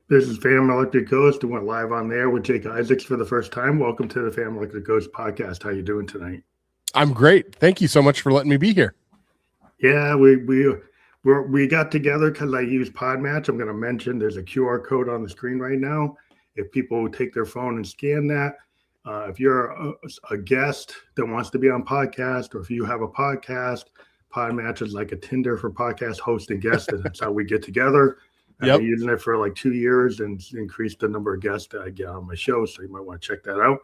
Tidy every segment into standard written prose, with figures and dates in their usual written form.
This is Family Electric Ghost, and we're live on there with Jake Isaacs for the first time. Welcome to the Family Electric Ghost podcast. How you doing tonight? I'm great. Thank you so much for letting me be here. Yeah, we got together because I use Podmatch. I'm going to mention there's a QR code on the screen right now. If people take their phone and scan that, if you're a guest that wants to be on podcast, or if you have a podcast, Podmatch is like a Tinder for podcast host and guest, and that's how we get together. I've been using it for like 2 years and increased the number of guests that I get on my show. So you might want to check that out.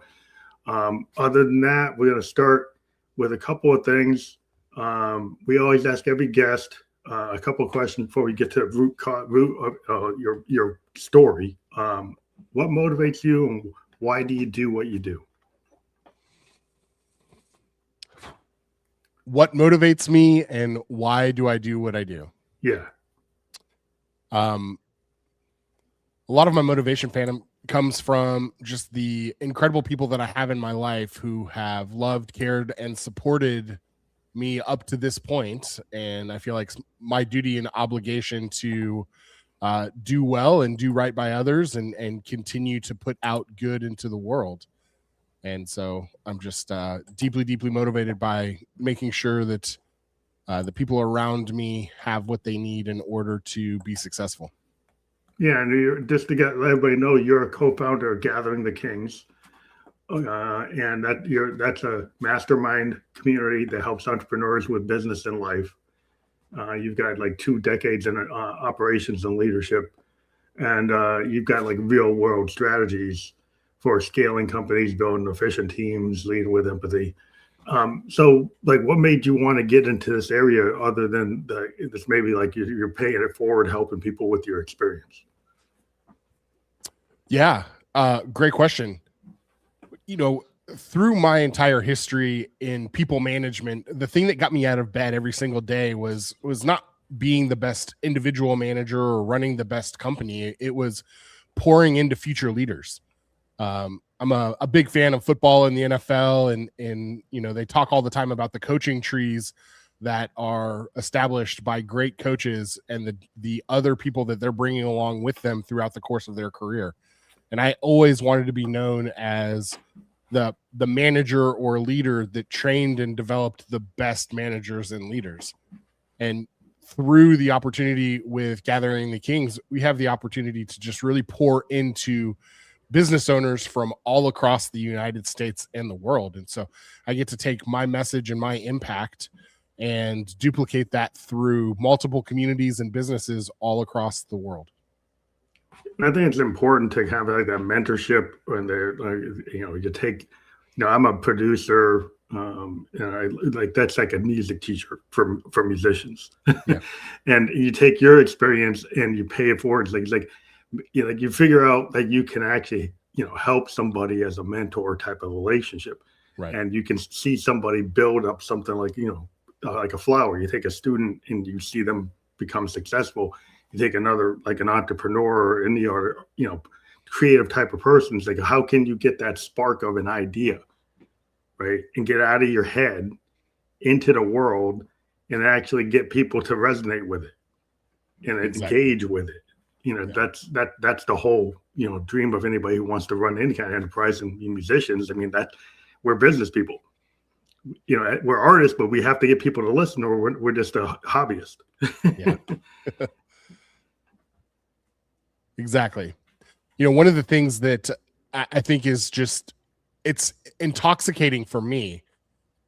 Other than that, we're going to start with a couple of things. We always ask every guest a couple of questions before we get to the root of your story. What motivates you, and why do you do what you do? What motivates me, and why do I do what I do? Yeah. A lot of my motivation comes from just the incredible people that I have in my life who have loved, cared, and supported me up to this point. And I feel like my duty and obligation to do well and do right by others and continue to put out good into the world. And so I'm just deeply, deeply motivated by making sure that the people around me have what they need in order to be successful. Yeah, and just to let everybody know, you're a co-founder of Gathering the Kings, and that's a mastermind community that helps entrepreneurs with business and life. You've got like 2 decades in operations and leadership, and you've got like real world strategies for scaling companies, building efficient teams, leading with empathy. So like, what made you want to get into this area other than this? Maybe like you're paying it forward, helping people with your experience. Yeah. Great question. Through my entire history in people management, the thing that got me out of bed every single day was not being the best individual manager or running the best company. It was pouring into future leaders. I'm a big fan of football in the NFL, and they talk all the time about the coaching trees that are established by great coaches and the other people that they're bringing along with them throughout the course of their career. And I always wanted to be known as the manager or leader that trained and developed the best managers and leaders. And through the opportunity with Gathering the Kings, we have the opportunity to just really pour into business owners from all across the United States and the world. And so I get to take my message and my impact and duplicate that through multiple communities and businesses all across the world. I think it's important to have like that mentorship, and you take, I'm a producer, and I like, that's like a music teacher for musicians. Yeah. And you take your experience and you pay it forward. It's like you figure out that you can actually, help somebody as a mentor type of relationship. Right. And you can see somebody build up something like, like a flower. You take a student and you see them become successful. You take another, like an entrepreneur or any other, creative type of person. It's like, how can you get that spark of an idea, right? And get out of your head into the world and actually get people to resonate with it and engage with it. That's the whole, dream of anybody who wants to run any kind of enterprise, and musicians. I mean, we're business people. We're artists, but we have to get people to listen, or we're just a hobbyist. Yeah. Exactly. One of the things that I think is just, it's intoxicating for me.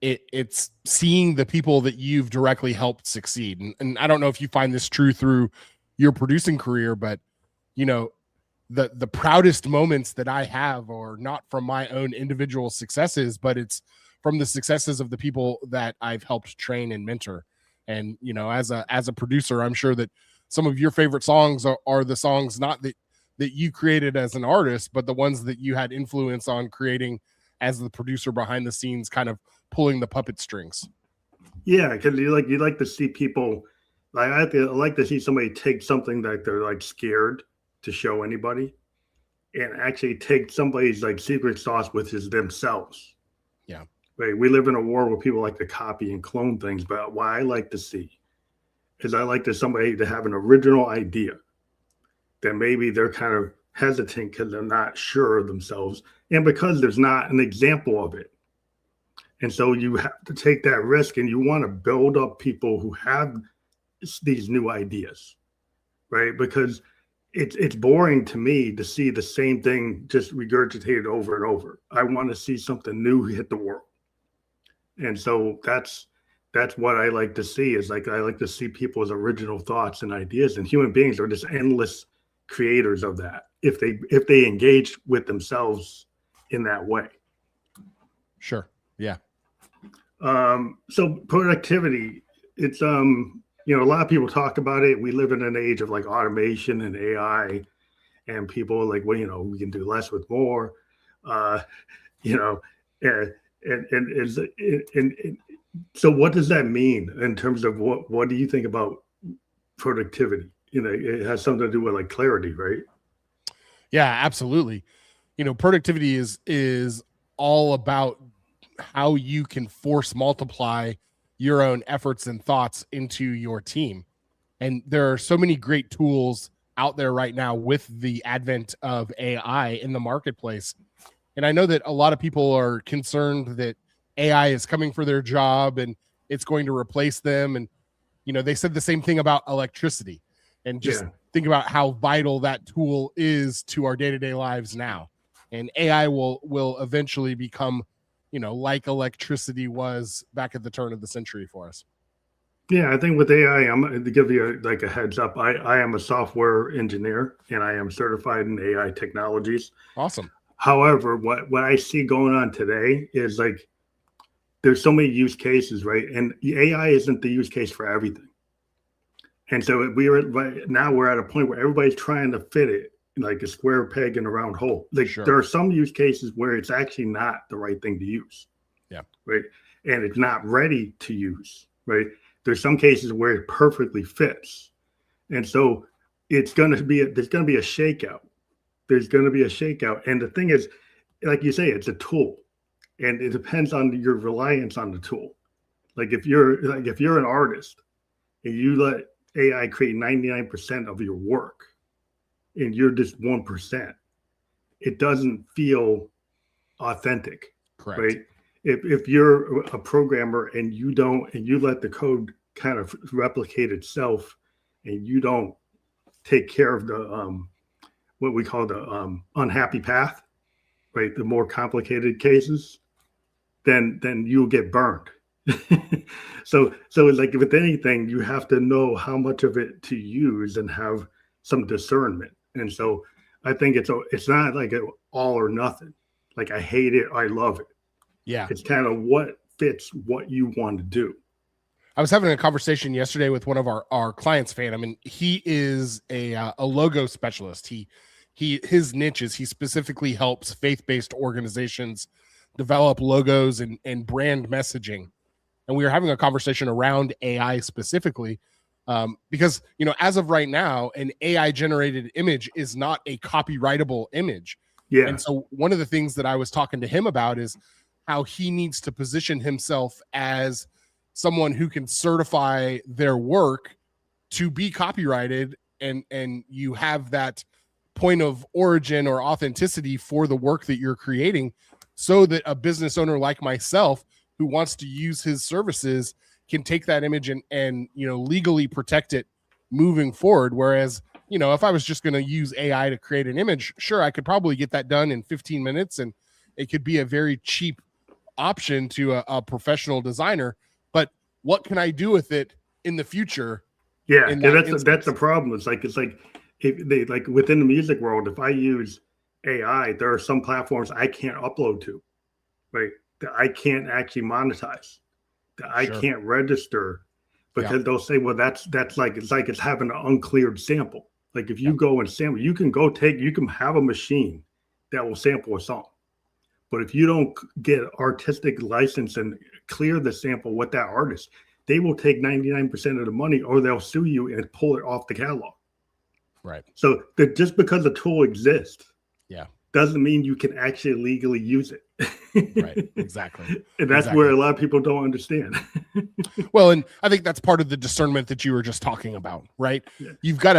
It's seeing the people that you've directly helped succeed. And I don't know if you find this true through your producing career, but the proudest moments that I have are not from my own individual successes, but it's from the successes of the people that I've helped train and mentor. And, as a producer, I'm sure that some of your favorite songs are the songs not that you created as an artist, but the ones that you had influence on creating as the producer behind the scenes, kind of pulling the puppet strings. Yeah, because you like to see people, like I like to see somebody take something that they're like scared to show anybody, and actually take somebody's like secret sauce, which is themselves. Yeah. Right. We live in a world where people like to copy and clone things, but what I like to see is I like somebody to have an original idea, then maybe they're kind of hesitant because they're not sure of themselves and because there's not an example of it. And so you have to take that risk, and you want to build up people who have these new ideas, right? Because it's boring to me to see the same thing just regurgitated over and over. I want to see something new hit the world. And so that's what I like to see, is like I like to see people's original thoughts and ideas, and human beings are just endless creators of that if they engage with themselves in that way. Sure. Yeah. So productivity, it's a lot of people talk about it. We live in an age of like automation and AI, and people are like, well, we can do less with more. And so what does that mean in terms of what do you think about productivity? It has something to do with like clarity, right? Yeah, absolutely. Productivity is all about how you can force multiply your own efforts and thoughts into your team. And there are so many great tools out there right now with the advent of AI in the marketplace. And I know that a lot of people are concerned that AI is coming for their job and it's going to replace them. And, they said the same thing about electricity, and just think about how vital that tool is to our day-to-day lives now. And AI will eventually become, like electricity was back at the turn of the century for us. Yeah, I think with AI, I'm going to give you a heads up. I am a software engineer, and I am certified in AI technologies. Awesome. However, what I see going on today is like there's so many use cases, right? And AI isn't the use case for everything. And so we're at a point where everybody's trying to fit it like a square peg in a round hole. Like There are some use cases where it's actually not the right thing to use. Yeah. Right. And it's not ready to use. Right. There's some cases where it perfectly fits. And so there's going to be a shakeout. There's going to be a shakeout. And the thing is, like you say, it's a tool, and it depends on your reliance on the tool. Like if you're an artist and you let AI create 99% of your work, and you're just 1%, it doesn't feel authentic. Correct. Right? If you're a programmer and you let the code kind of replicate itself, and you don't take care of the what we call the unhappy path, right? The more complicated cases, then you'll get burned. So it's like with anything, you have to know how much of it to use and have some discernment. And so I think it's not like all or nothing. Like I hate it, I love it. Yeah. It's kind of what fits what you want to do. I was having a conversation yesterday with one of our clients, Phantom, and he is a logo specialist. His niche is he specifically helps faith-based organizations develop logos and brand messaging. And we were having a conversation around AI specifically, because, as of right now, an AI generated image is not a copyrightable image. Yeah. And so one of the things that I was talking to him about is how he needs to position himself as someone who can certify their work to be copyrighted, and you have that point of origin or authenticity for the work that you're creating, so that a business owner like myself who wants to use his services can take that image and legally protect it moving forward. Whereas, if I was just going to use AI to create an image, sure, I could probably get that done in 15 minutes, and it could be a very cheap option to a professional designer. But what can I do with it in the future? Yeah, that's the problem. It's like if they like within the music world, if I use AI, there are some platforms I can't upload to, right? That I can't actually monetize, that I can't register, because they'll say, well, that's like it's having an uncleared sample. Like if you go and sample, you can have a machine that will sample a song. But if you don't get artistic license and clear the sample with that artist, they will take 99% of the money, or they'll sue you and pull it off the catalog. Right. So just because the tool exists, doesn't mean you can actually legally use it. Right. Exactly. And that's where a lot of people don't understand. Well, and I think that's part of the discernment that you were just talking about, right? Yeah. You've got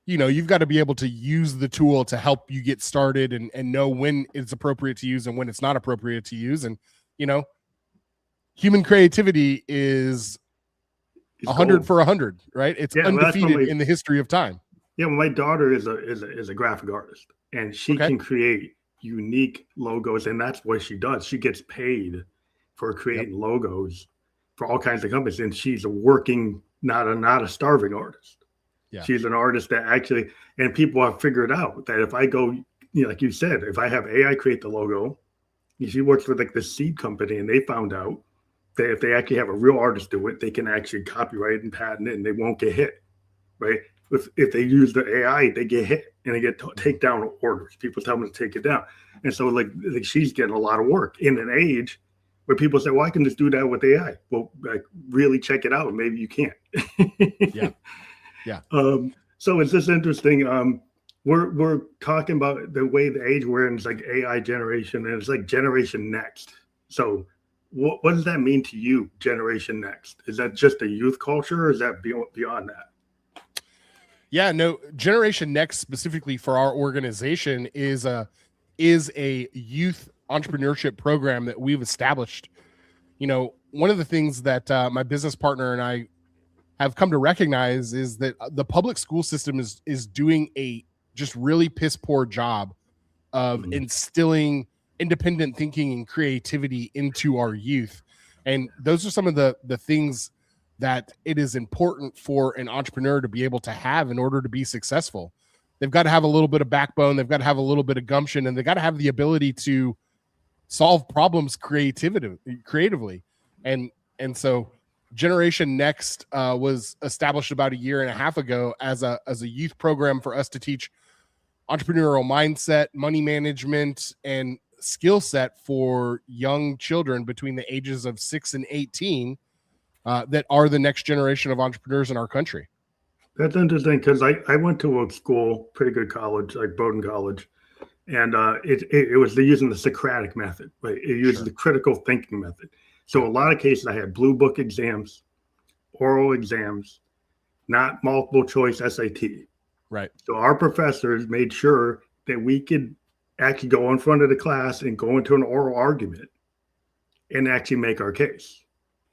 you've got to be able to use the tool to help you get started and know when it's appropriate to use and when it's not appropriate to use. And, human creativity is 100 for 100, right? It's undefeated in the history of time. Yeah, well, my daughter is a graphic artist, and she can create unique logos, and that's what she does. She gets paid for creating logos for all kinds of companies, and she's a working, not a starving artist. Yeah. She's an artist that actually, and people have figured out that if I go, like you said, if I have AI create the logo, she works with like the seed company, and they found out that if they actually have a real artist do it, they can actually copyright and patent it, and they won't get hit, right? If they use the AI, they get hit and they get take down orders. People tell them to take it down. And so like she's getting a lot of work in an age where people say, well, I can just do that with AI. Well, like really check it out. Maybe you can't. Yeah. So it's just interesting. We're talking about the way the age we're in is like AI generation, and it's like generation next. So what does that mean to you, generation next? Is that just a youth culture, or is that beyond that? Yeah, no, Generation Next specifically for our organization is a youth entrepreneurship program that we've established. One of the things that my business partner and I have come to recognize is that the public school system is doing a just really piss poor job of instilling independent thinking and creativity into our youth. And those are some of the things that it is important for an entrepreneur to be able to have in order to be successful. They've got to have a little bit of backbone. They've got to have a little bit of gumption, and they've got to have the ability to solve problems creatively. And so Generation Next was established about 1.5 years ago as a youth program for us to teach entrepreneurial mindset, money management, and skill set for young children between the ages of 6 and 18 that are the next generation of entrepreneurs in our country. That's interesting because I went to a school, pretty good college, like Bowdoin College, and it was using the Socratic method, right? It used the critical thinking method. So a lot of cases I had blue book exams, oral exams, not multiple choice SAT. Right. So our professors made sure that we could actually go in front of the class and go into an oral argument and actually make our case,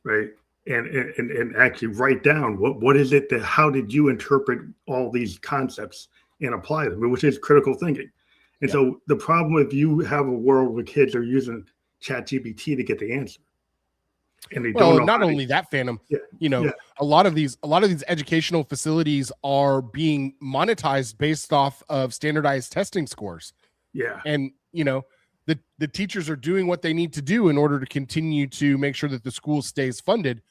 right? And actually write down what is it that, how did you interpret all these concepts and apply them, which is critical thinking. And so the problem if you have a world where kids are using ChatGPT to get the answer, and they don't know not only that, Phantom, a lot of these educational facilities are being monetized based off of standardized testing scores. Yeah. And the teachers are doing what they need to do in order to continue to make sure that the school stays funded.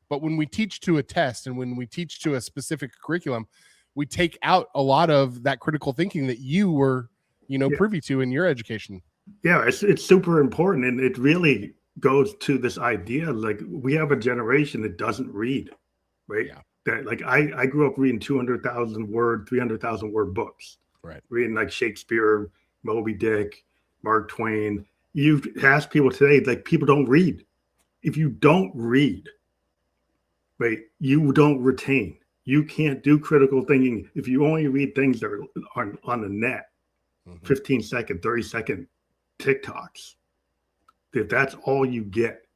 But when we teach to a test and when we teach to a specific curriculum, we take out a lot of that critical thinking that you were, privy to in your education. Yeah, it's super important. And it really goes to this idea, like we have a generation that doesn't read, right? Yeah. That like I grew up reading 200,000 word, 300,000 word books, right? Reading like Shakespeare, Moby Dick, Mark Twain. You ask people today, like people don't read. If you don't read, right, you don't retain. You can't do critical thinking if you only read things that are on the net, 15-second, 30-second TikToks. If that's all you get,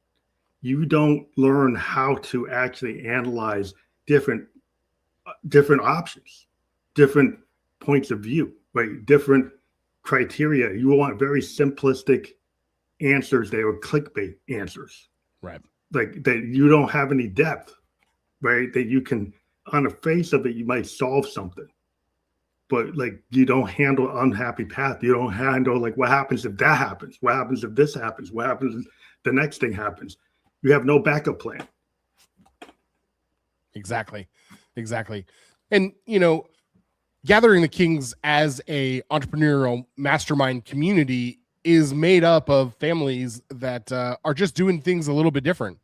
you don't learn how to actually analyze different options, different points of view, right? Different criteria. You want very simplistic answers. They are clickbait answers, right? Like that you don't have any depth, right? That you can, on the face of it, you might solve something, but like you don't handle unhappy path. You don't handle like what happens if that happens? What happens if this happens? What happens if the next thing happens? You have no backup plan. Exactly. And Gathering the Kings as a entrepreneurial mastermind community is made up of families that are just doing things a little bit different.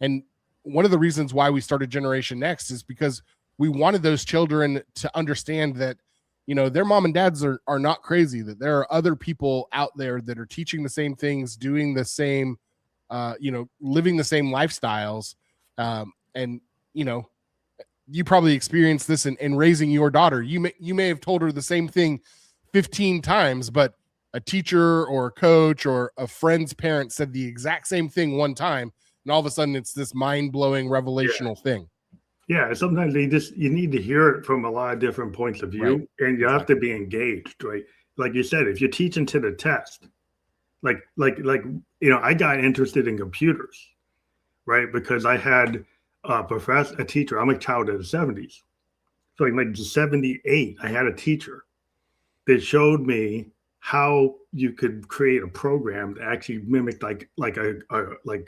And one of the reasons why we started Generation Next is because we wanted those children to understand that, their mom and dads are not crazy, that there are other people out there that are teaching the same things, doing the same, living the same lifestyles. And you probably experienced this in raising your daughter. You may have told her the same thing 15 times, but a teacher or a coach or a friend's parent said the exact same thing one time, and all of a sudden it's this mind-blowing revelational thing. Yeah, sometimes you need to hear it from a lot of different points of view, Right. and you have to be engaged, right? Like you said, if you're teaching to the test, like I got interested in computers, right? Because I had a teacher. I'm a child of the 70s. So in like 78, I had a teacher that showed me how you could create a program that actually mimicked like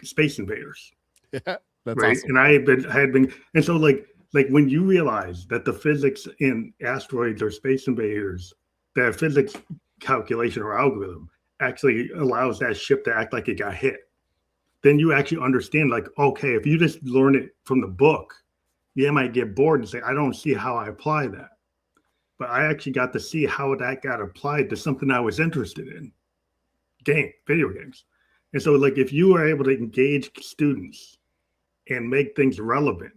Space Invaders. Yeah, that's right. awesome. And I had been, and so like when you realize that the physics in asteroids or Space Invaders, that physics calculation or algorithm actually allows that ship to act like it got hit, then you actually understand, like, okay, if you just learn it from the book, you might get bored and say, I don't see how I apply that. But I actually got to see how that got applied to something I was interested in, video games. And so, like, if you are able to engage students and make things relevant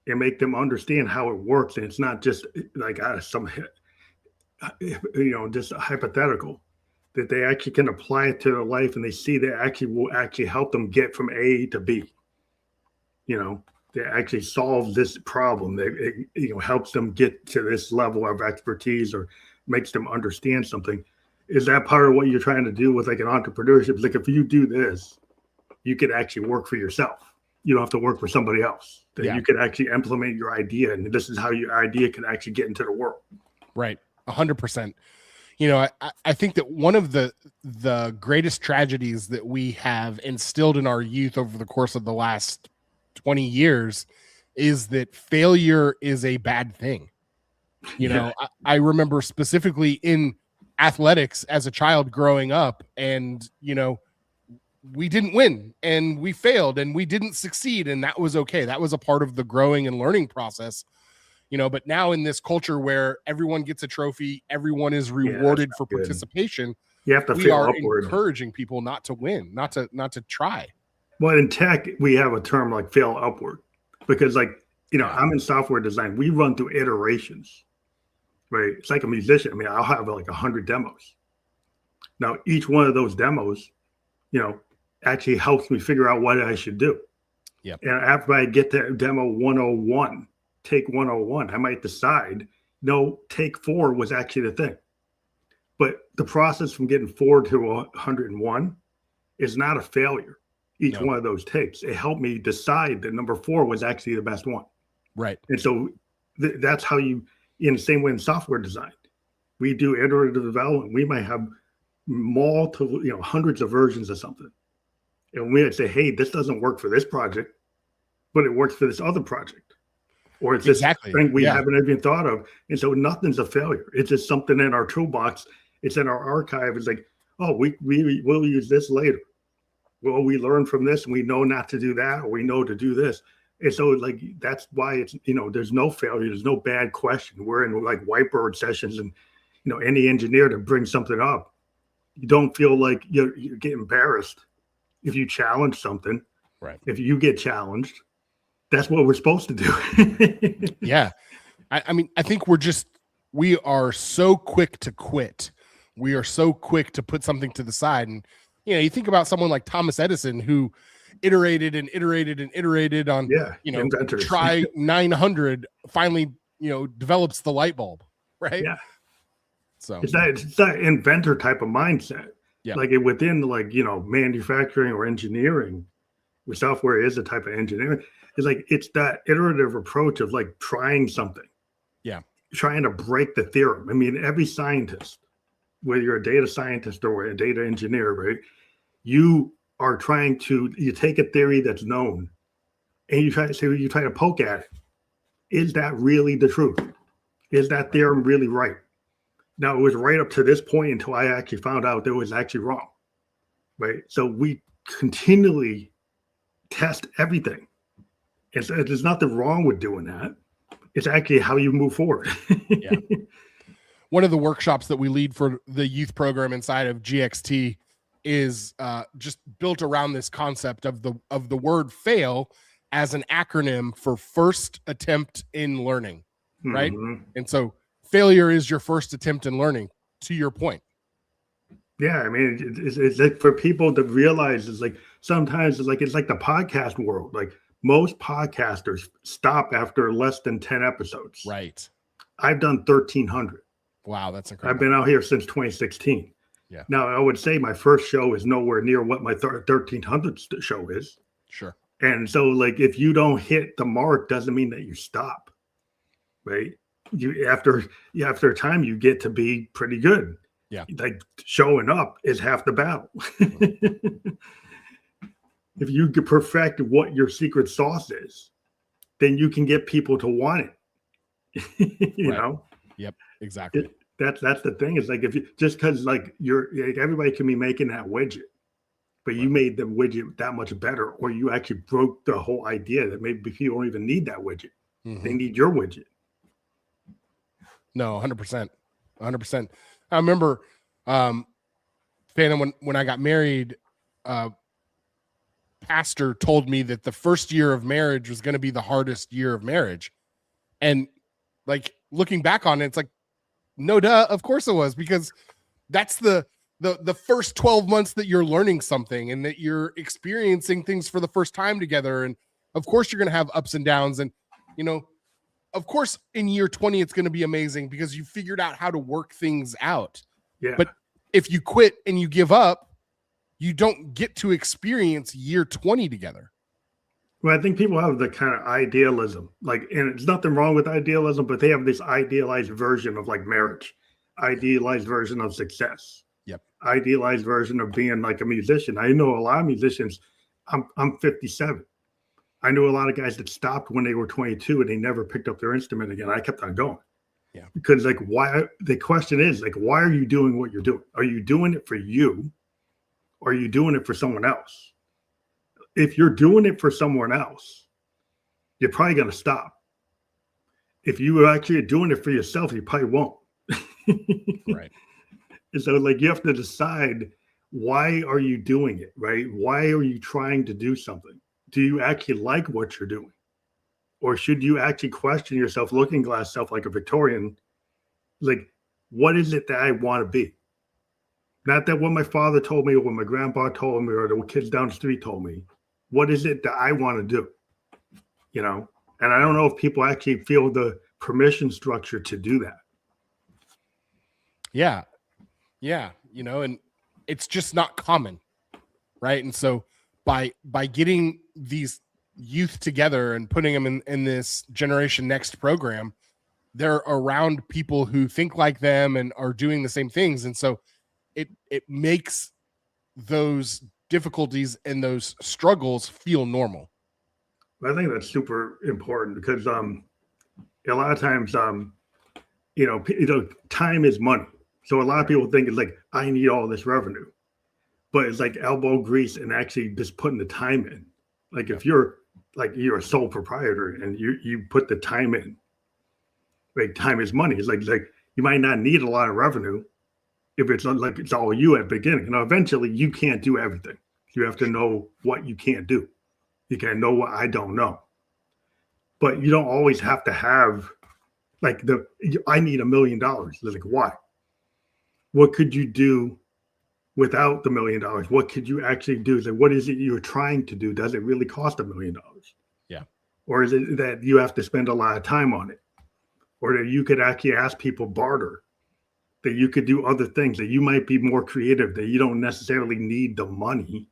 and make them understand how it works, and it's not just like just hypothetical, that they actually can apply it to their life, and they see that actually will actually help them get from A to B. They actually solve this problem. That it helps them get to this level of expertise or makes them understand something. Is that part of what you're trying to do with like an entrepreneurship? It's like, if you do this, you could actually work for yourself. You don't have to work for somebody else. That you could actually implement your idea, and this is how your idea can actually get into the world. Right. 100%. I think that one of the greatest tragedies that we have instilled in our youth over the course of the last 20 years is that failure is a bad thing. I remember specifically in athletics as a child growing up, and, we didn't win and we failed and we didn't succeed, and that was okay. That was a part of the growing and learning process. But now in this culture where everyone gets a trophy, everyone is rewarded for participation. You have to we fail are upward. Encouraging people not to win, not to try. Well, in tech, we have a term like fail upward, because I'm in software design. We run through iterations, right? It's like a musician. I mean, I'll have like 100 demos. Now, each one of those demos, actually helps me figure out what I should do. Yep. And after I get to demo 101, take 101, I might decide, no, take 4 was actually the thing. But the process from getting 4 to 101 is not a failure. Each one of those takes, it helped me decide that number 4 was actually the best one. Right. And so that's how in the same way in software design, we do iterative development. We might have multiple, hundreds of versions of something. And we might say, hey, this doesn't work for this project, but it works for this other project. Or it's this thing we haven't even thought of. And so nothing's a failure. It's just something in our toolbox. It's in our archive. It's like, oh, we'll use this later. Well, we learn from this and we know not to do that, or we know to do this. And so like, that's why it's, there's no failure. There's no bad question. We're in like whiteboard sessions, and, any engineer to bring something up, you don't feel like you get embarrassed if you challenge something. Right. If you get challenged, that's what we're supposed to do. Yeah. I mean, I think we are so quick to quit. We are so quick to put something to the side. And, you think about someone like Thomas Edison, who iterated and iterated and iterated on, inventors. Try 900, finally, develops the light bulb. Right. Yeah. So it's that inventor type of mindset. Yeah. Like within manufacturing or engineering, where software is a type of engineering, it's that iterative approach of like trying something. Yeah. Trying to break the theorem. I mean, every scientist, whether you're a data scientist or a data engineer, right? You take a theory that's known and you try to poke at it. Is that really the truth? Is that theorem really right? Now, it was right up to this point until I actually found out that it was actually wrong, right? So we continually test everything. And so there's nothing wrong with doing that. It's actually how you move forward. Yeah. One of the workshops that we lead for the youth program inside of GXT is just built around this concept of the word fail as an acronym for first attempt in learning, right? Mm-hmm. And so failure is your first attempt in learning, to your point. Yeah, I mean, it's like for people to realize it's like sometimes it's like the podcast world. Like most podcasters stop after less than 10 episodes. Right. I've done 1,300. Wow, that's incredible. I've been out here since 2016. Yeah. Now, I would say my first show is nowhere near what my 1,300th show is. Sure. And so, like, if you don't hit the mark, doesn't mean that you stop, right? You after a time, you get to be pretty good. Yeah. Like showing up is half the battle. If you can perfect what your secret sauce is, then you can get people to want it. You know? Yep. Exactly. That's the thing. Is like if you just because like everybody can be making that widget, but you made the widget that much better, or you actually broke the whole idea that maybe people don't even need that widget. Mm-hmm. They need your widget. No, 100%. 100%. I remember, Phantom, when I got married, pastor told me that the first year of marriage was going to be the hardest year of marriage. And like looking back on it, it's like, no, duh, of course it was, because that's the first 12 months that you're learning something and that you're experiencing things for the first time together. And of course you're going to have ups and downs. And, you know, of course in year 20, it's going to be amazing because you figured out how to work things out. Yeah. But if you quit and you give up, you don't get to experience year 20 together. Well, I think people have the kind of idealism, like, and it's nothing wrong with idealism, but they have this idealized version of like marriage, idealized version of success. Yep. Idealized version of being like a musician. I know a lot of musicians. I'm 57. I knew a lot of guys that stopped when they were 22 and they never picked up their instrument again. I kept on going. Yeah. Because like why the question is like, why are you doing what you're doing? Are you doing it for you? Or are you doing it for someone else? If you're doing it for someone else, you're probably going to stop. If you actually are doing it for yourself, you probably won't. Right. And so like you have to decide, why are you doing it, right? Why are you trying to do something? Do you actually like what you're doing? Or should you actually question yourself, looking glass self like a Victorian, like, what is it that I want to be? Not that what my father told me or what my grandpa told me or the kids down the street told me. What is it that I want to do? You know? And I don't know if people actually feel the permission structure to do that. Yeah. Yeah. You know, and it's just not common. Right. And so by getting these youth together and putting them in this Generation Next program, they're around people who think like them and are doing the same things. And so it makes those difficulties and those struggles feel normal. I think that's super important because a lot of times time is money. So a lot of people think it's like, I need all this revenue, but it's like elbow grease and actually just putting the time in. Like if you're a sole proprietor and you put the time in, like time is money. It's like you might not need a lot of revenue if it's like it's all you at the beginning. And eventually you can't do everything. You have to know what you can't do. You can know what I don't know. But you don't always have to have like I need $1 million. Like, why? What could you do without the $1 million? What could you actually do? Like, what is it you're trying to do? Does it really cost $1 million? Yeah. Or is it that you have to spend a lot of time on it? Or that you could actually ask people barter, that you could do other things, that you might be more creative, that you don't necessarily need the money.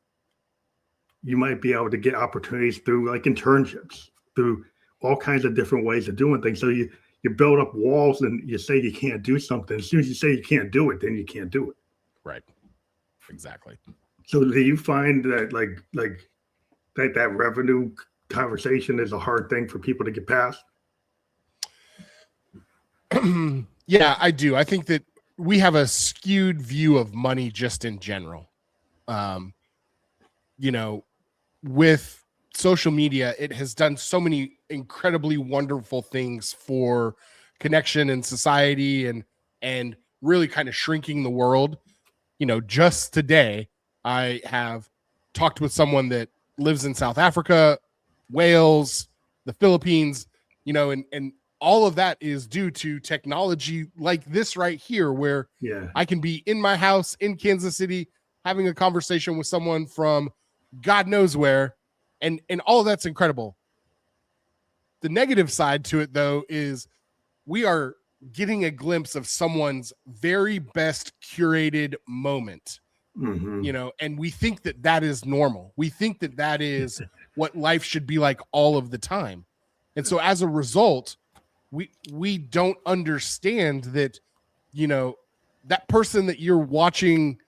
You might be able to get opportunities through like internships, through all kinds of different ways of doing things. So you build up walls and you say you can't do something. As soon as you say you can't do it, then you can't do it. Right. Exactly. So do you find that that revenue conversation is a hard thing for people to get past? Yeah, I do. I think that we have a skewed view of money just in general. With social media, it has done so many incredibly wonderful things for connection and society and really kind of shrinking the world. Just today, I have talked with someone that lives in South Africa, Wales, the Philippines, you know, and all of that is due to technology like this right here, where Yeah. I can be in my house in Kansas City having a conversation with someone from God knows where, and all of that's incredible. The negative side to it, though, is we are getting a glimpse of someone's very best curated moment, you know, and we think that that is normal. We think that that is what life should be like all of the time. And so as a result, we don't understand that, you know, that person that you're watching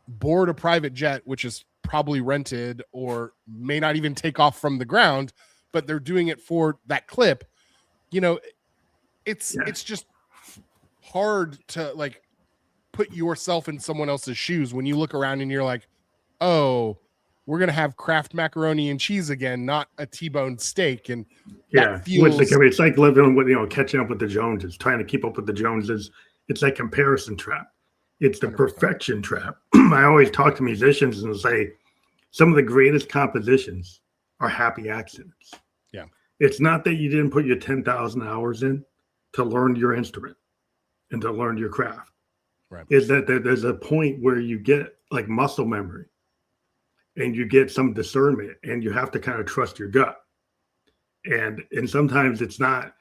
board a private jet, which is probably rented or may not even take off from the ground, but they're doing it for that clip, you know, it's just hard to like put yourself in someone else's shoes when you look around and you're like, oh, we're gonna have Kraft macaroni and cheese again, not a T-bone steak. And that feels it's like living with, you know, catching up with the Joneses, trying to keep up with the Joneses. It's like comparison trap. It's the 100%. Perfection trap. I always talk to musicians and say some of the greatest compositions are happy accidents. Yeah. It's not that you didn't put your 10,000 hours in to learn your instrument and to learn your craft. Right. Is that there's a point where you get like muscle memory and you get some discernment and you have to kind of trust your gut. And sometimes it's not,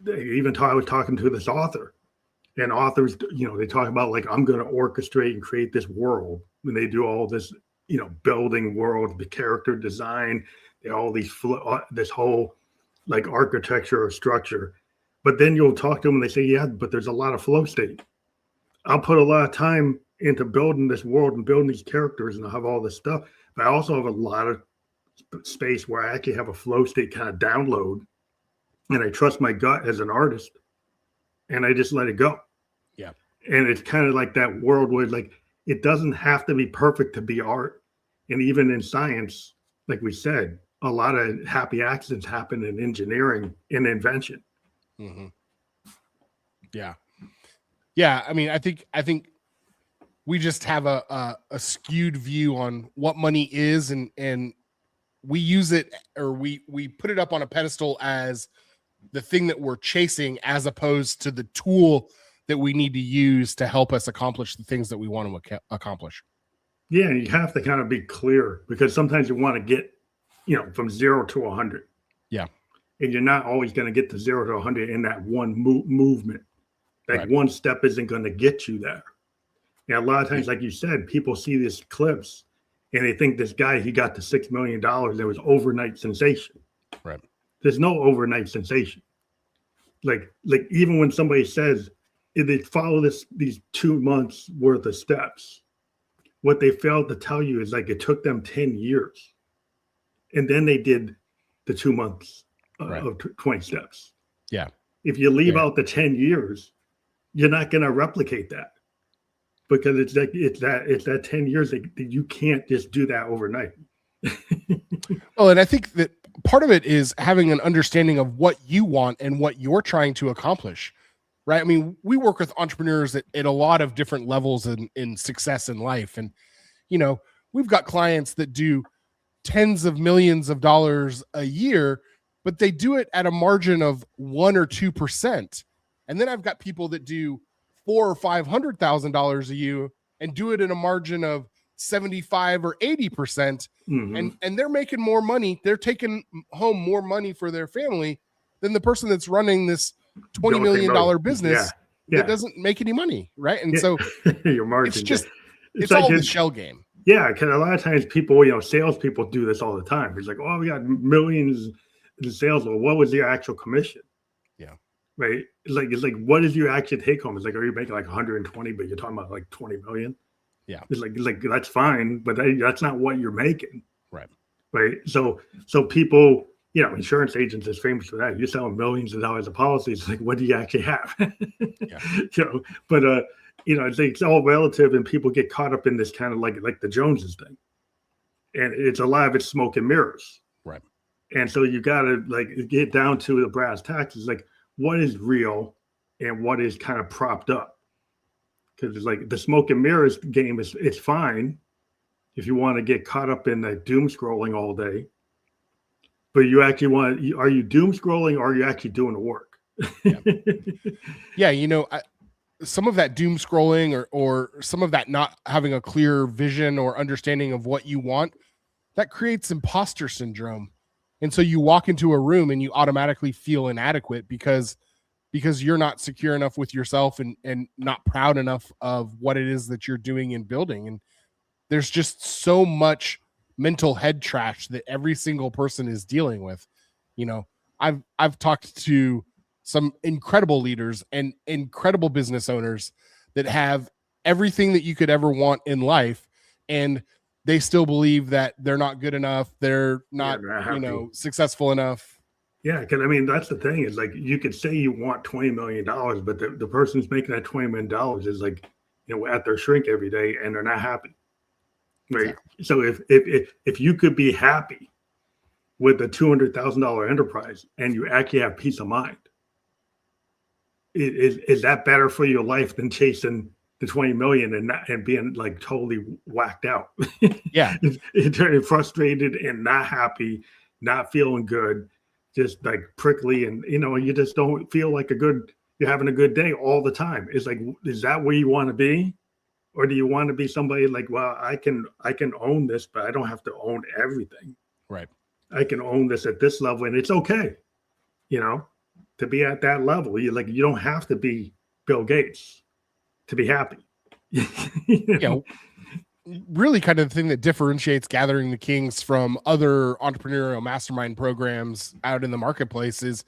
I was talking to this author, and authors, you know, they talk about like, I'm going to orchestrate and create this world. When they do all this, you know, building world, the character design, all these, this whole like architecture or structure. But then you'll talk to them and they say, yeah, but there's a lot of flow state. I'll put a lot of time into building this world and building these characters and I'll have all this stuff. But I also have a lot of space where I actually have a flow state kind of download, and I trust my gut as an artist and I just let it go. Yeah. And it's kind of like that world where like, it doesn't have to be perfect to be art. And even in science, like we said, a lot of happy accidents happen in engineering and invention. Mm-hmm. Yeah. Yeah. I mean, I think we just have a skewed view on what money is, and we use it, or we put it up on a pedestal as the thing that we're chasing, as opposed to the tool that we need to use to help us accomplish the things that we want to accomplish. Yeah. You have to kind of be clear, because sometimes you want to get, you know, from 0 to 100. Yeah. And you're not always going to get to 0 to 100 in that one movement. Like right. One step isn't going to get you there. And a lot of times, like you said, people see these clips and they think this guy, he got to $6 million. There was overnight sensation. Right. There's no overnight sensation. Like even when somebody says if they follow these 2 months worth of steps, what they failed to tell you is like it took them 10 years. And then they did the 2 months of 20 steps. Yeah. If you leave out the 10 years, you're not going to replicate that, because it's that 10 years that you can't just do that overnight. Well, and I think that part of it is having an understanding of what you want and what you're trying to accomplish, right? I mean, we work with entrepreneurs at a lot of different levels in success in life. And, you know, we've got clients that do tens of millions of dollars a year, but they do it at a margin of 1 or 2%. And then I've got people that do $400,000 or $500,000 a year and do it in a margin of 75 or 80%. Mm-hmm. And they're making more money. They're taking home more money for their family than the person that's running this $20 million business that doesn't make any money. Right. And so your margin, it's like all the shell game. Yeah. Because a lot of times people, you know, salespeople do this all the time. It's like, oh, we got millions in sales. Well, what was your actual commission? Yeah. Right. It's like, what is your actual take home? It's like, are you making like 120, but you're talking about like 20 million? Yeah. It's like that's fine, but that's not what you're making. Right. Right. So people, you know, insurance agents is famous for that. You're selling millions of dollars of policies. Like, what do you actually have? Yeah. You know, but you know, it's all relative, and people get caught up in this kind of like the Joneses thing. And it's a lot of it's smoke and mirrors. Right. And so you gotta like get down to the brass tacks. Is like, what is real and what is kind of propped up. Because it's like the smoke and mirrors game it's fine if you want to get caught up in the doom scrolling all day. but you actually are you doom scrolling or are you actually doing the work? Yeah. Yeah. You know, some of that doom scrolling or some of that not having a clear vision or understanding of what you want, that creates imposter syndrome. And so you walk into a room and you automatically feel inadequate because you're not secure enough with yourself and not proud enough of what it is that you're doing and building. And there's just so much mental head trash that every single person is dealing with. You know, I've talked to some incredible leaders and incredible business owners that have everything that you could ever want in life, and they still believe that they're not good enough, they're not, successful enough. Yeah, because I mean that's the thing is like you could say you want $20 million, but the person's making that $20 million is like at their shrink every day and they're not happy. Right. Exactly. So if you could be happy with a $200,000 enterprise and you actually have peace of mind, is that better for your life than chasing the 20 million and being like totally whacked out? Yeah. Turning frustrated and not happy, not feeling good, just like prickly, and you just don't feel like you're having a good day all the time. It's like, is that where you want to be? Or do you want to be somebody like, well, I can own this, but I don't have to own everything. Right. I can own this at this level, and it's okay, to be at that level. You don't have to be Bill Gates to be happy. Yeah. Really kind of the thing that differentiates Gathering the Kings from other entrepreneurial mastermind programs out in the marketplace is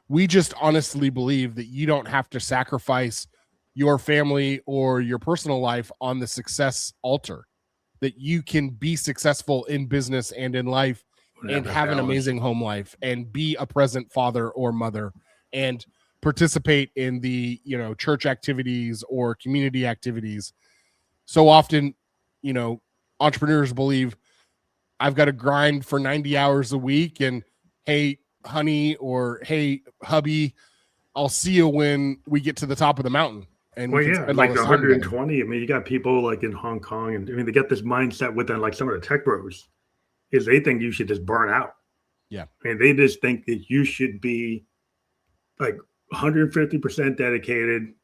we just honestly believe that you don't have to sacrifice your family or your personal life on the success altar, that you can be successful in business and in life and have an amazing home life and be a present father or mother and participate in the, church activities or community activities. So often, entrepreneurs believe I've got to grind for 90 hours a week and hey, honey, or hey, hubby, I'll see you when we get to the top of the mountain. And like 120. I mean, you got people like in Hong Kong, and I mean, they got this mindset within like some of the tech bros is they think you should just burn out. Yeah. And they just think that you should be like 150% dedicated.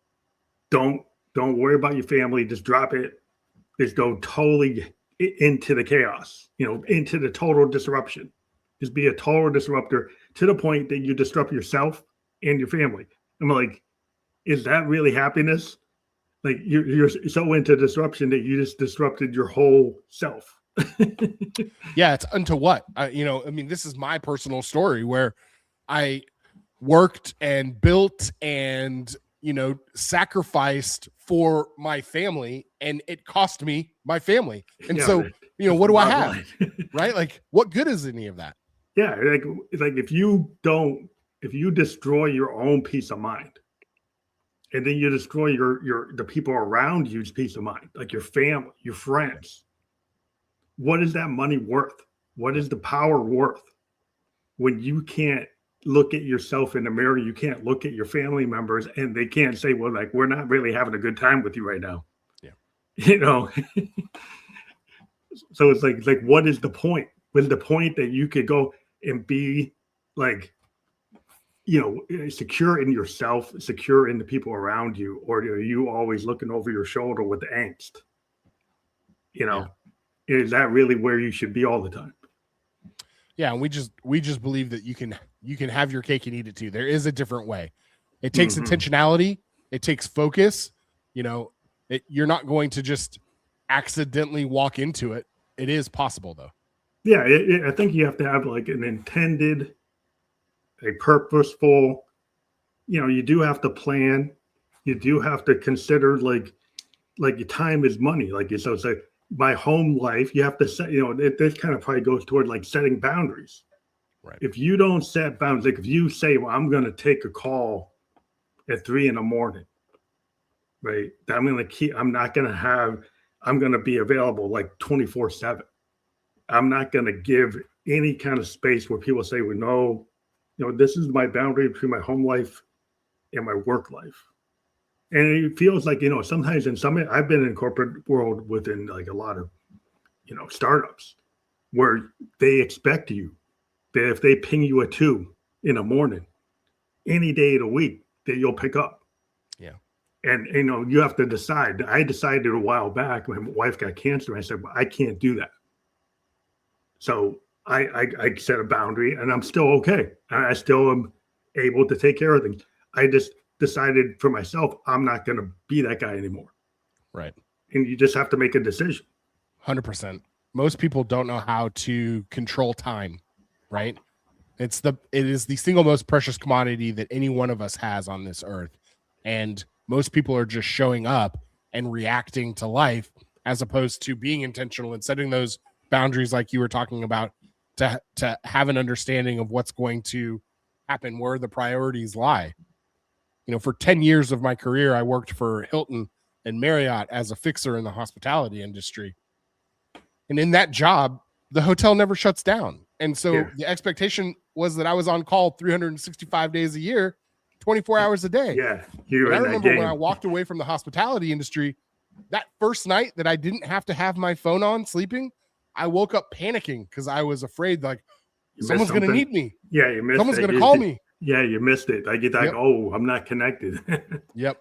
Don't worry about your family. Just drop it. Just go totally into the chaos, into the total disruption. Just be a total disruptor to the point that you disrupt yourself and your family. I'm like, is that really happiness? Like you're so into disruption that you just disrupted your whole self. Yeah, it's unto what? This is my personal story where I worked and built and sacrificed for my family, and it cost me my family. And what do I have? Right? Like, what good is any of that? Yeah, like if you destroy your own peace of mind, and then you destroy the people around you's peace of mind, like your family, your friends, what is that money worth? What is the power worth when you can't look at yourself in the mirror? You can't look at your family members and they can't say, well, like, we're not really having a good time with you right now. Yeah. So it's like, what is the point? What is the point that you could go and be like, secure in yourself, secure in the people around you, or are you always looking over your shoulder with the angst? Is that really where you should be all the time? Yeah, and we just believe that you can have your cake and eat it too. There is a different way. It takes intentionality. It takes focus. You're not going to just accidentally walk into it. It is possible though. Yeah, I think you have to have like an intended, a purposeful. You do have to plan. You do have to consider like your time is money. So it's like my home life. You have to set. This kind of probably goes toward like setting boundaries. Right. If you don't set boundaries, like if you say, well, I'm going to take a call at 3 a.m, right? I'm going to be available like 24/7. I'm not going to give any kind of space where people say, well, no, this is my boundary between my home life and my work life. And it feels like, sometimes I've been in corporate world within like a lot of, startups where they expect you that if they ping you at 2 in the morning, any day of the week, that you'll pick up. Yeah. And, you have to decide. I decided a while back when my wife got cancer, I said, well, I can't do that. So I set a boundary, and I'm still okay. I still am able to take care of things. I just decided for myself, I'm not going to be that guy anymore. Right. And you just have to make a decision. 100%. Most people don't know how to control time, right? It is the single most precious commodity that any one of us has on this earth. And most people are just showing up and reacting to life as opposed to being intentional and setting those boundaries like you were talking about to have an understanding of what's going to happen, where the priorities lie. For 10 years of my career, I worked for Hilton and Marriott as a fixer in the hospitality industry. And in that job, the hotel never shuts down. And so the expectation was that I was on call 365 days a year, 24 hours a day. Yeah. I remember when I walked away from the hospitality industry, that first night that I didn't have to have my phone on sleeping, I woke up panicking because I was afraid someone's going to need me. Yeah, you missed Someone's going to call me. Yeah, you missed it. I get like, oh, I'm not connected. Yep.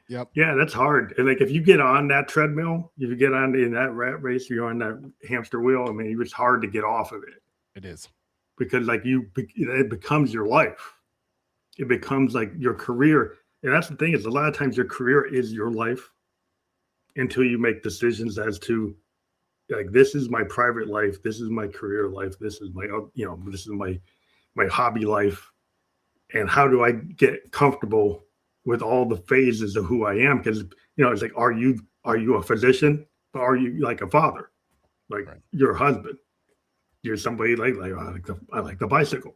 Yeah, that's hard. And like if you get on that treadmill, if you get on in that rat race, you're on that hamster wheel. I mean, it's hard to get off of it. It is. Because it becomes your life. It becomes like your career. And that's the thing is a lot of times your career is your life until you make decisions as to like, this is my private life. This is my career life. This is my, this is my hobby life. And how do I get comfortable with all the phases of who I am? Because, it's like, are you a physician? Or are you like a father? Like your husband? You're somebody like I like the bicycle.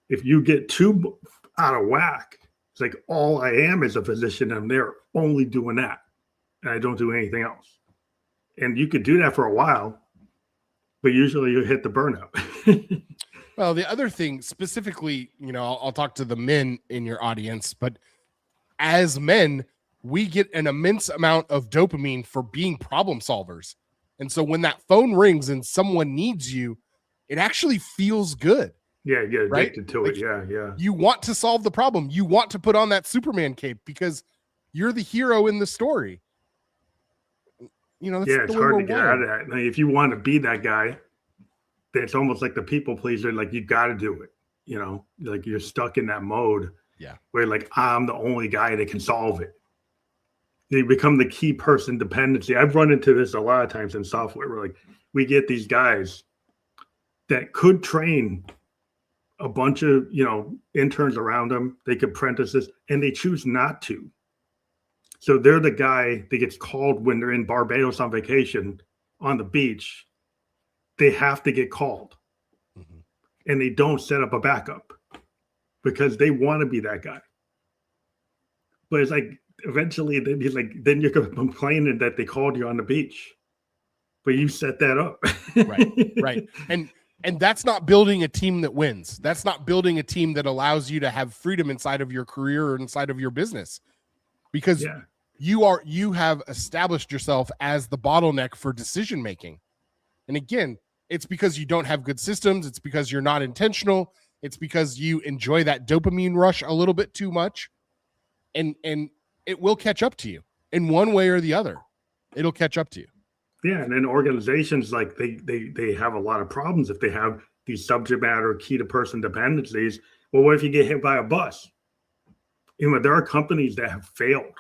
If you get too out of whack, it's like all I am is a physician and they're only doing that. And I don't do anything else. And you could do that for a while, but usually you hit the burnout. Well, the other thing specifically, I'll talk to the men in your audience, but as men, we get an immense amount of dopamine for being problem solvers. And so when that phone rings and someone needs you, it actually feels good. Yeah, you get addicted to it. Yeah. You want to solve the problem. You want to put on that Superman cape because you're the hero in the story. That's it's hard to get out of that. Like, if you want to be that guy, it's almost like the people pleaser. Like you got to do it. Like you're stuck in that mode. Yeah, where like I'm the only guy that can solve it. You become the key person dependency. I've run into this a lot of times in software where like we get these guys that could train a bunch of interns around them. They could apprentices, and they choose not to. So they're the guy that gets called when they're in Barbados on vacation on the beach. They have to get called, and they don't set up a backup because they want to be that guy. But it's like eventually, then you're complaining that they called you on the beach, but you set that up. Right. And that's not building a team that wins. That's not building a team that allows you to have freedom inside of your career or inside of your business, because you have established yourself as the bottleneck for decision making. And again, it's because you don't have good systems. It's because you're not intentional. It's because you enjoy that dopamine rush a little bit too much, and it will catch up to you in one way or the other. It'll catch up to you. Yeah, and then organizations like they have a lot of problems if they have these subject matter key to person dependencies. Well, what if you get hit by a bus? There are companies that have failed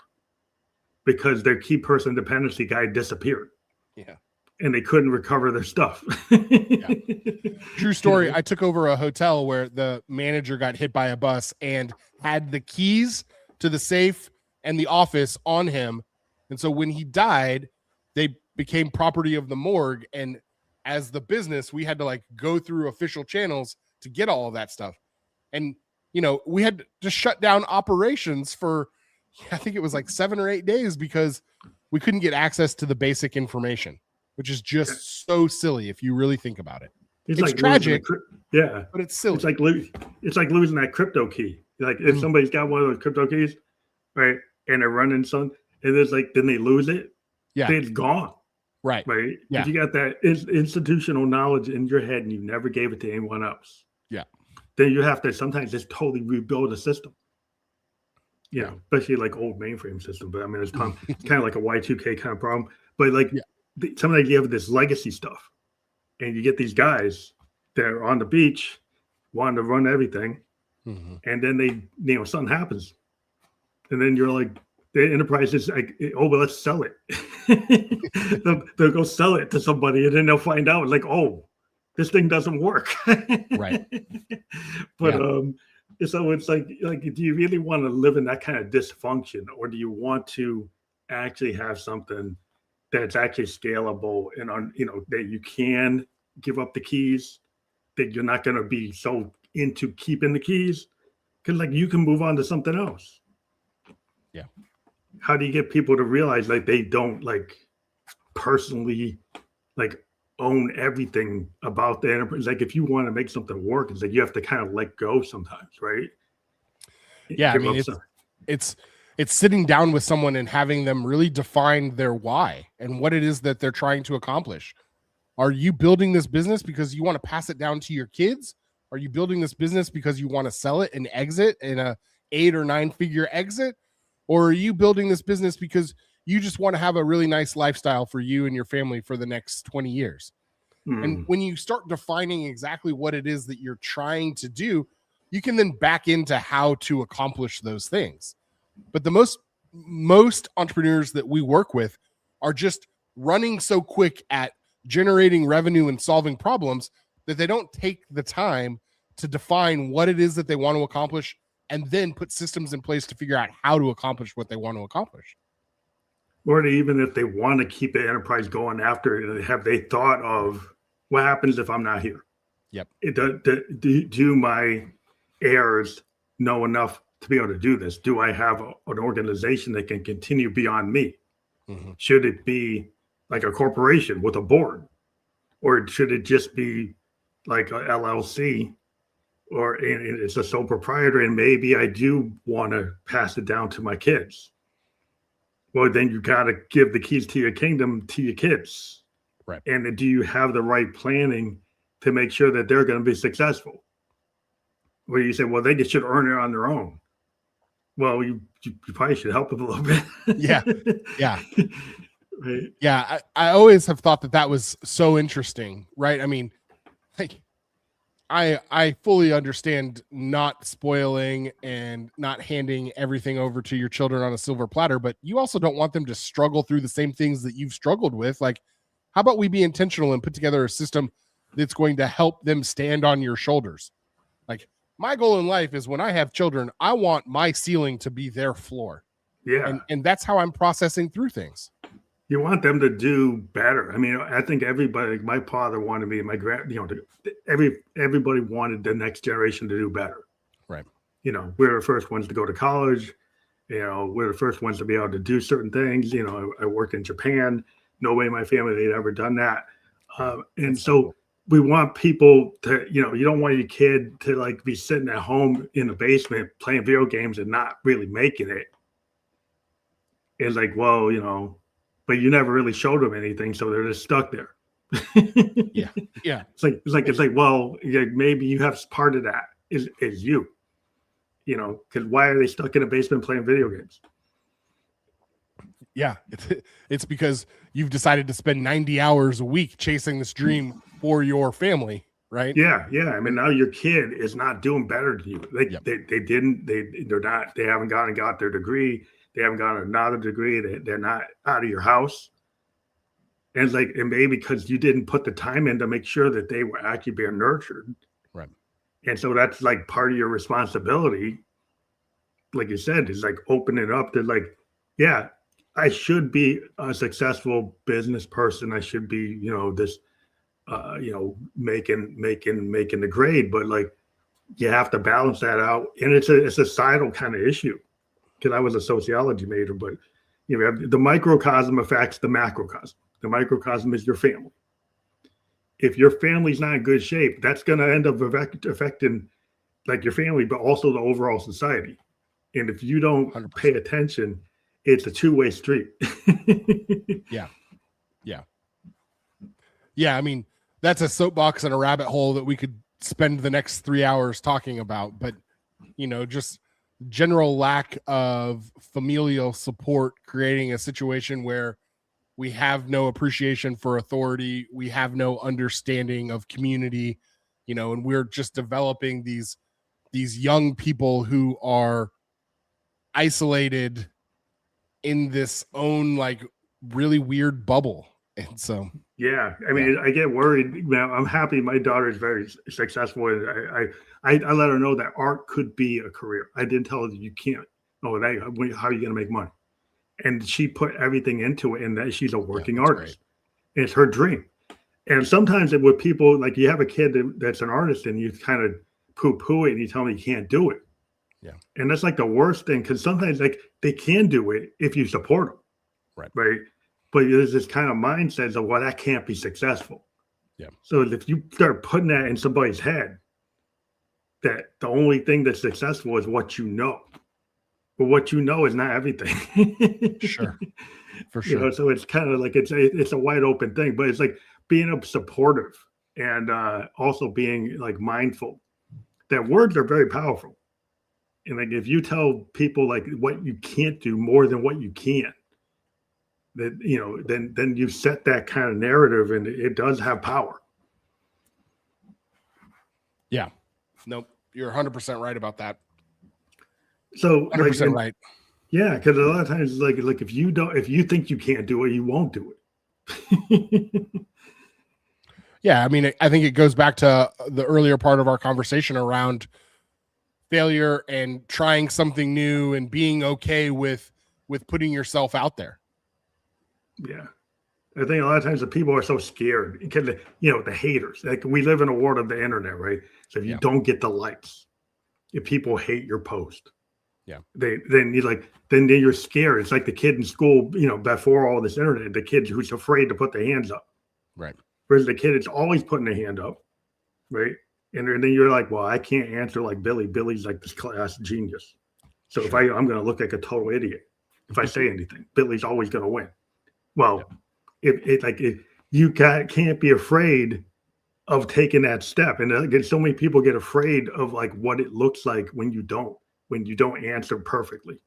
because their key person dependency guy disappeared. Yeah. And they couldn't recover their stuff. True story. I took over a hotel where the manager got hit by a bus and had the keys to the safe and the office on him. And so when he died, they became property of the morgue. And as the business, we had to go through official channels to get all of that stuff. And, we had to shut down operations for, I think it was 7 or 8 days because we couldn't get access to the basic information, which is just so silly if you really think about it. It's like tragic, but it's silly. It's like losing that crypto key. Like if somebody's got one of those crypto keys, right, and they're running some, and it's then they lose it, then it's gone. Right. Yeah. If you got that institutional knowledge in your head and you never gave it to anyone else, Yeah. then you have to sometimes just totally rebuild a system. You Yeah. know, especially like old mainframe system. But I mean, it's kind of like a Y2K kind of problem. But like Yeah. sometimes you have this legacy stuff, and you get these guys that are on the beach wanting to run everything, and then something happens, and then you're like, the enterprise is like, oh, well, let's sell it. they'll go sell it to somebody, and then they'll find out like, oh, this thing doesn't work. Right. But so it's like, do you really want to live in that kind of dysfunction, or do you want to actually have something that's actually scalable and that you can give up the keys, that you're not going to be so into keeping the keys, because like you can move on to something else. Yeah. How do you get people to realize like they don't like personally like own everything about the enterprise? Like if you want to make something work, it's like you have to kind of let go sometimes, right? Yeah, I mean, it's sitting down with someone and having them really define their why and what it is that they're trying to accomplish. Are you building this business because you want to pass it down to your kids? Are you building this business because you want to sell it and exit in a 8 or 9 figure exit? Or are you building this business because you just want to have a really nice lifestyle for you and your family for the next 20 years? And when you start defining exactly what it is that you're trying to do, you can then back into how to accomplish those things. But the most entrepreneurs that we work with are just running so quick at generating revenue and solving problems that they don't take the time to define what it is that they want to accomplish and then put systems in place to figure out how to accomplish what they want to accomplish. Or even if they want to keep the enterprise going after, have they thought of what happens if I'm not here? Yep. Do my heirs know enough to be able to do this? Do I have an organization that can continue beyond me? Should it be like a corporation with a board? Or should it just be like a LLC? Or it's a sole proprietor, and maybe I do want to pass it down to my kids. Well, then you got to give the keys to your kingdom to your kids. Right. And do you have the right planning to make sure that they're going to be successful? Where you say, well, they should earn it on their own. Well, you probably should help them a little bit. Yeah. Yeah. Right. Yeah. I always have thought that was so interesting, right? I mean, like, I fully understand not spoiling and not handing everything over to your children on a silver platter, but you also don't want them to struggle through the same things that you've struggled with. Like, how about we be intentional and put together a system that's going to help them stand on your shoulders? Like, my goal in life is when I have children, I want my ceiling to be their floor. Yeah. And that's how I'm processing through things. You want them to do better. I mean, I think everybody, like my father wanted me, and my everybody wanted the next generation to do better. Right. We're the first ones to go to college. We're the first ones to be able to do certain things. I worked in Japan. Nobody in my family they'd ever done that. And so cool. We want people to, you don't want your kid to like be sitting at home in the basement playing video games and not really making it. It's like, well, but you never really showed them anything, so they're just stuck there. Yeah. It's like, well, maybe you have part of that is you, because why are they stuck in a basement playing video games? Yeah, it's because you've decided to spend 90 hours a week chasing this dream for your family, right? Yeah. I mean, now your kid is not doing better than you. They haven't gone and got their degree. They haven't got another degree. They're not out of your house. And it's like, and maybe because you didn't put the time in to make sure that they were actually being nurtured. Right. And so that's like part of your responsibility. Like you said, is like open it up to like, yeah, I should be a successful business person. I should be, this, making the grade, but like, you have to balance that out. And it's a societal kind of issue. Because I was a sociology major, but the microcosm affects the macrocosm. The microcosm is your family. If your family's not in good shape, that's going to end up affecting like your family, but also the overall society. And if you don't 100%. Pay attention, it's a two-way street. Yeah. I mean, that's a soapbox and a rabbit hole that we could spend the next 3 hours talking about, but just general lack of familial support, creating a situation where we have no appreciation for authority, we have no understanding of community, and we're just developing these young people who are isolated in this own like really weird bubble. And so yeah, I mean, I get worried. Now, I'm happy my daughter is very successful, and I let her know that art could be a career. I didn't tell her that you can't. Oh, how are you going to make money? And she put everything into it, and that she's a working artist. And it's her dream. And sometimes with people, like you have a kid that's an artist, and you kind of poo-poo it, and you tell them you can't do it. Yeah, and that's like the worst thing, because sometimes like they can do it if you support them, right? But there's this kind of mindset of, well, that can't be successful. Yeah. So if you start putting that in somebody's head, that the only thing that's successful is what you know, but what you know is not everything. Sure, for sure. So it's kind of like it's a wide open thing, but it's like being supportive and also being like mindful that words are very powerful. And like if you tell people like what you can't do more than what you can, that then you set that kind of narrative, and it does have power. Yeah. Nope. You're 100% right about that. So 100% right. Yeah, because a lot of times like if you think you can't do it, you won't do it. Yeah, I mean, I think it goes back to the earlier part of our conversation around failure and trying something new and being okay with putting yourself out there. Yeah. I think a lot of times the people are so scared because, the haters, like we live in a world of the internet, right? So if you don't get the likes, if people hate your post, then you're scared. It's like the kid in school, before all this internet, the kid who's afraid to put their hands up. Right. Whereas the kid is always putting their hand up. Right. And then you're like, well, I can't answer like Billy. Billy's like this class genius. So if I'm going to look like a total idiot if I say anything, Billy's always going to win. Well, if you can't be afraid of taking that step. And again, so many people get afraid of like what it looks like when you don't answer perfectly,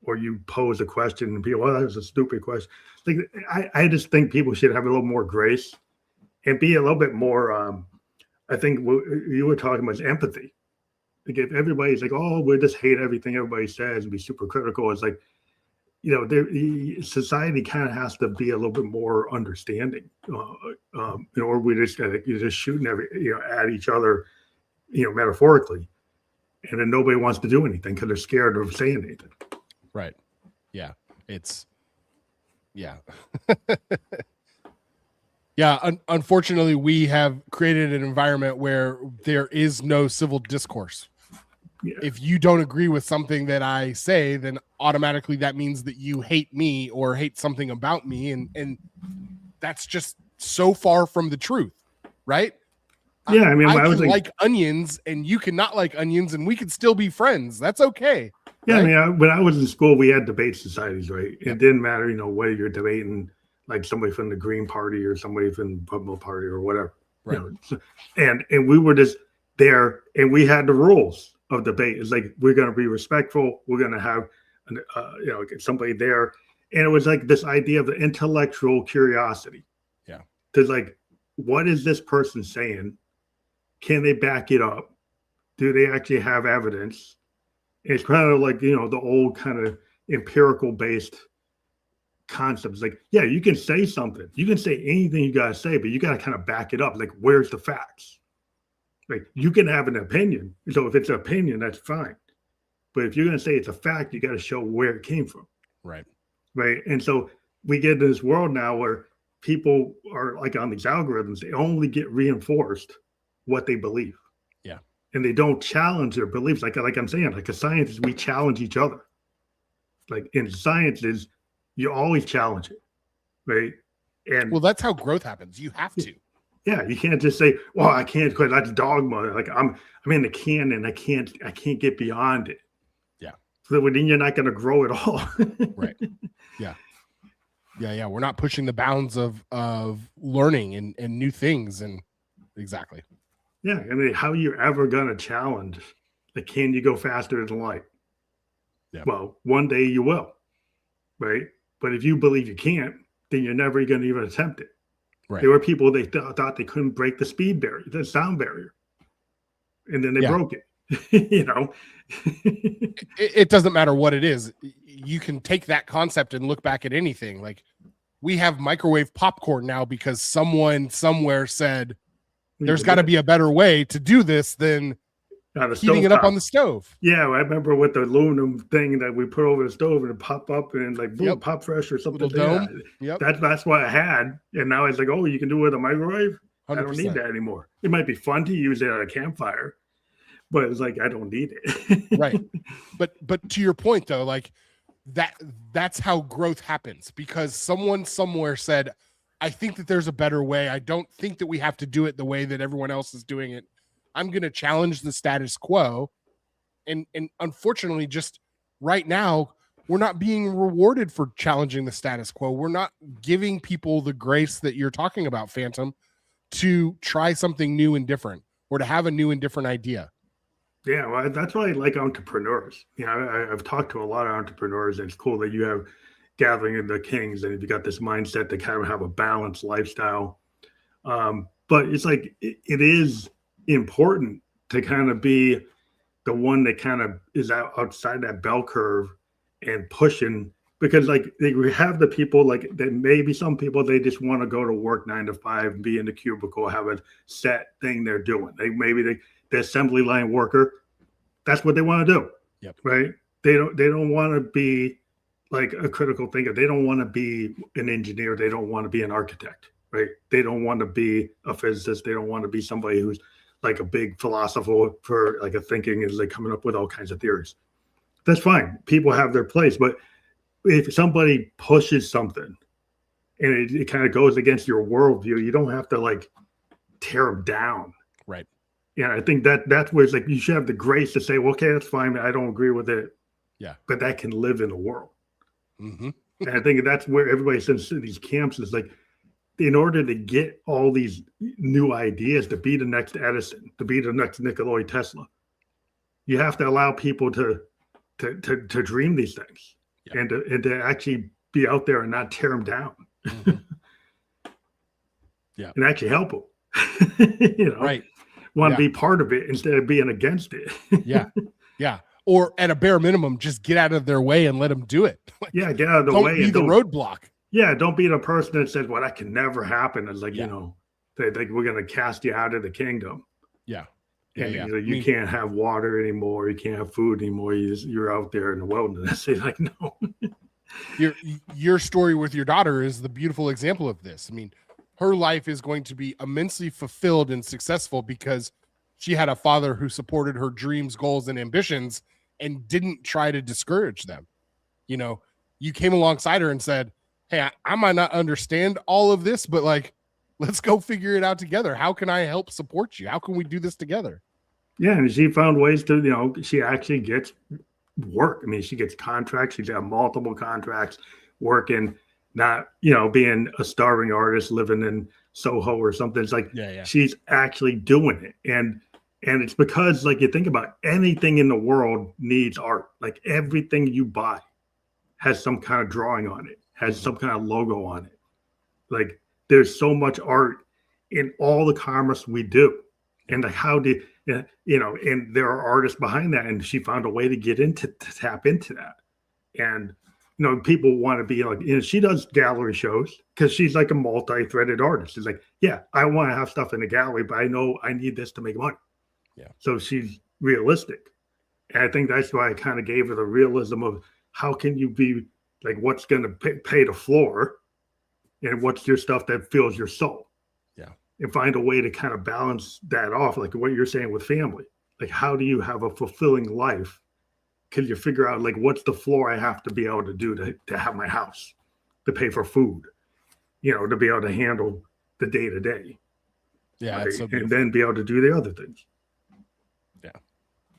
or you pose a question and people, that was a stupid question. Like I just think people should have a little more grace and be a little bit more. I think what you were talking about is empathy. Like if everybody's like, oh, we just hate everything everybody says and be super critical, it's like, society kind of has to be a little bit more understanding, or we just you're just shooting at each other, metaphorically, and then nobody wants to do anything because they're scared of saying anything. Right. Yeah. Yeah. Unfortunately, we have created an environment where there is no civil discourse. Yeah. If you don't agree with something that I say, then automatically that means that you hate me or hate something about me. And that's just so far from the truth, right? Yeah, I mean, I can like onions and you cannot like onions and we can still be friends. That's okay. Yeah, right? I mean, when I was in school, we had debate societies, right? Yep. It didn't matter, whether you're debating like somebody from the Green Party or somebody from the Republican Party or whatever. Right. And we were just there and we had the rules of debate. It's like, we're going to be respectful. We're going to have, somebody there. And it was like this idea of the intellectual curiosity. Yeah. To like, what is this person saying? Can they back it up? Do they actually have evidence? It's kind of like, the old kind of empirical based concepts. Like, yeah, you can say something. You can say anything you got to say, but you got to kind of back it up. Like, where's the facts? Like, you can have an opinion. So if it's an opinion, that's fine. But if you're going to say it's a fact, you got to show where it came from. Right. Right. And so we get in this world now where people are like on these algorithms, they only get reinforced what they believe. Yeah. And they don't challenge their beliefs. Like I'm saying, like a scientist, we challenge each other. Like in sciences, you always challenge it. Right. And well, that's how growth happens. You have to. Yeah, you can't just say, "Well, I can't because that's dogma." Like I'm in the can and I can't get beyond it. Yeah. So then you're not going to grow at all. Right. Yeah. Yeah. We're not pushing the bounds of learning and new things. And exactly. Yeah, I mean, how are you ever going to challenge? Like, can you go faster than light? Yeah. Well, one day you will, right? But if you believe you can't, then you're never going to even attempt it. Right. There were people they thought they couldn't break the speed barrier, the sound barrier, and then they broke it. You know, it doesn't matter what it is. You can take that concept and look back at anything. Like, we have microwave popcorn now because someone somewhere said there's got to be a better way to do this than heating it up on the stove. Yeah, I remember with the aluminum thing that we put over the stove and it pop up and like boom, pop fresh or something. Little dome. Yeah. That's what I had, and now it's like, oh, you can do it with a microwave. 100%. I don't need that anymore. It might be fun to use it at a campfire, but it's like I don't need it. Right. But to your point though, like that's how growth happens, because someone somewhere said, I think that there's a better way. I don't think that we have to do it the way that everyone else is doing it. I'm going to challenge the status quo. And unfortunately, just right now, we're not being rewarded for challenging the status quo. We're not giving people the grace that you're talking about, Phantom, to try something new and different, or to have a new and different idea. Yeah, well, that's why I like entrepreneurs. You know, I've talked to a lot of entrepreneurs, and it's cool that you have gathering of the kings, and you got this mindset to kind of have a balanced lifestyle. But it's like it is important to kind of be the one that kind of is outside that bell curve and pushing, because like we have the people like that. Maybe some people, they just want to go to work 9 to 5, be in the cubicle, have a set thing they're doing. The assembly line worker, that's what they want to do. Yep. Right. They don't want to be like a critical thinker. They don't want to be an engineer. They don't want to be an architect. Right. They don't want to be a physicist. They don't want to be somebody who's like a big philosopher for like a thinking is like coming up with all kinds of theories. That's fine. People have their place. But if somebody pushes something and it kind of goes against your worldview, you don't have to like tear them down. Right. Yeah, I think that's where it's like you should have the grace to say, well, okay, that's fine. I don't agree with it. Yeah. But that can live in the world. Mm-hmm. And I think that's where everybody sends to these camps is like, in order to get all these new ideas, to be the next Edison, to be the next Nikola Tesla, you have to allow people to dream these things. Yeah. and to actually be out there and not tear them down. Mm-hmm. Yeah. And actually help them. You know? Right. Want to be part of it instead of being against it. Yeah. Yeah. Or at a bare minimum, just get out of their way and let them do it. Like, yeah, get out of the way. Don't be the roadblock. Yeah, don't be the person that says, well, that can never happen. It's like, you know, we're going to cast you out of the kingdom. Yeah. And you can't have water anymore. You can't have food anymore. You're out there in the wilderness. It's like, no. Your story with your daughter is the beautiful example of this. I mean, her life is going to be immensely fulfilled and successful because she had a father who supported her dreams, goals, and ambitions and didn't try to discourage them. You know, you came alongside her and said, hey, I might not understand all of this, but like, let's go figure it out together. How can I help support you? How can we do this together? Yeah. And she found ways to, you know, she actually gets work. I mean, she gets contracts. She's got multiple contracts working, not, you know, being a starving artist living in Soho or something. It's like she's actually doing it. And it's because, like, you think about anything in the world needs art. Like everything you buy has some kind of drawing on it, has some kind of logo on it. Like there's so much art in all the commerce we do. And like, how did, you know, and there are artists behind that. And she found a way to tap into that. And, you know, people want to be like, you know, she does gallery shows because she's like a multi-threaded artist. She's like, yeah, I want to have stuff in the gallery, but I know I need this to make money. Yeah. So she's realistic. And I think that's why I kind of gave her the realism of how can you be like, what's going to pay the floor and what's your stuff that fills your soul. Yeah. And find a way to kind of balance that off. Like what you're saying with family, like, how do you have a fulfilling life? Can you figure out like, what's the floor I have to be able to do to have my house, to pay for food, you know, to be able to handle the day to day. Yeah. Right? So and then be able to do the other things. Yeah.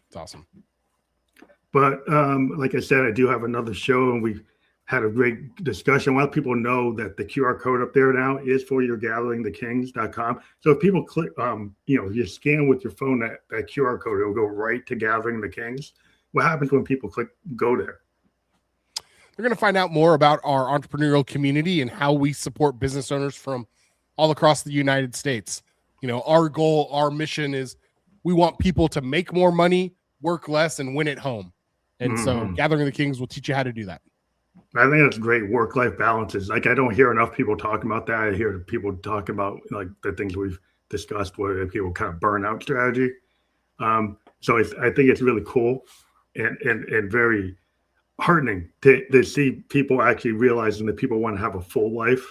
It's awesome. But like I said, I do have another show and we had a great discussion. A lot of people know that the QR code up there now is for your gatheringthekings.com. So if people click, you scan with your phone that QR code, it'll go right to Gathering the Kings. What happens when people go there? They're going to find out more about our entrepreneurial community and how we support business owners from all across the United States. Our goal, our mission is we want people to make more money, work less, and win at home. And so Gathering the Kings will teach you how to do that. I think that's great. Work-life balances. Like, I don't hear enough people talking about that. I hear people talk about like the things we've discussed where people kind of burn out strategy. So I think it's really cool and very heartening to see people actually realizing that people want to have a full life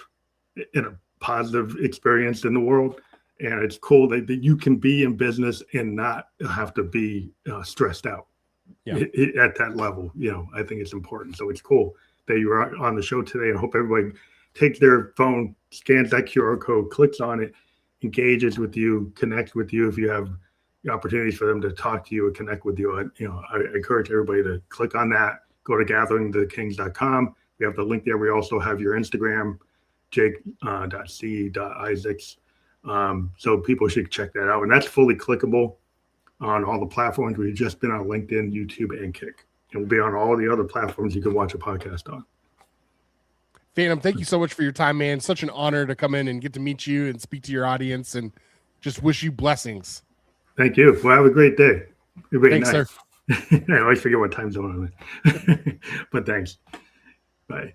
and a positive experience in the world. And it's cool that you can be in business and not have to be stressed out at that level. I think it's important. So it's cool that you were on the show today. I hope everybody takes their phone, scans that QR code, clicks on it, engages with you, connects with you. If you have opportunities for them to talk to you or connect with you, I encourage everybody to click on that. Go to gatheringthekings.com. We have the link there. We also have your Instagram, jake.c.isaacs. So people should check that out. And that's fully clickable on all the platforms. We've just been on LinkedIn, YouTube, and Kick. And we'll be on all the other platforms you can watch a podcast on. Phantom, thank you so much for your time, man. Such an honor to come in and get to meet you and speak to your audience, and just wish you blessings. Thank you. Well, have a great day. Thanks, sir. I always forget what time zone I'm in. But thanks. Bye.